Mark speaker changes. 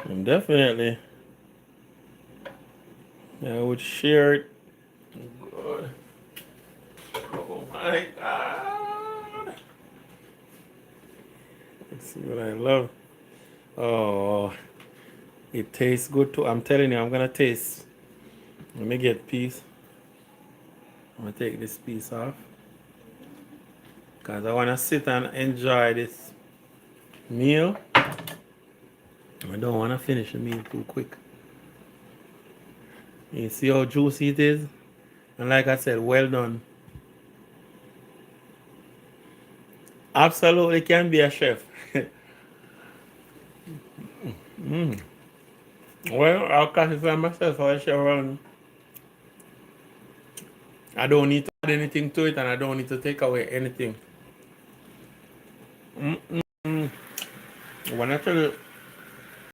Speaker 1: Definitely. I would share it. Good. Oh my God. Let's see what I love. Oh, it tastes good too. I'm telling you, I'm gonna taste. Let me get piece. I'm gonna take this piece off because I wanna sit and enjoy this meal. I don't wanna finish the meal too quick. You see how juicy it is? And like I said, well done. Absolutely can be a chef. Well, I'll classify myself as a chef. I don't need to add anything to it and I don't need to take away anything. Mm-mm. When I tell you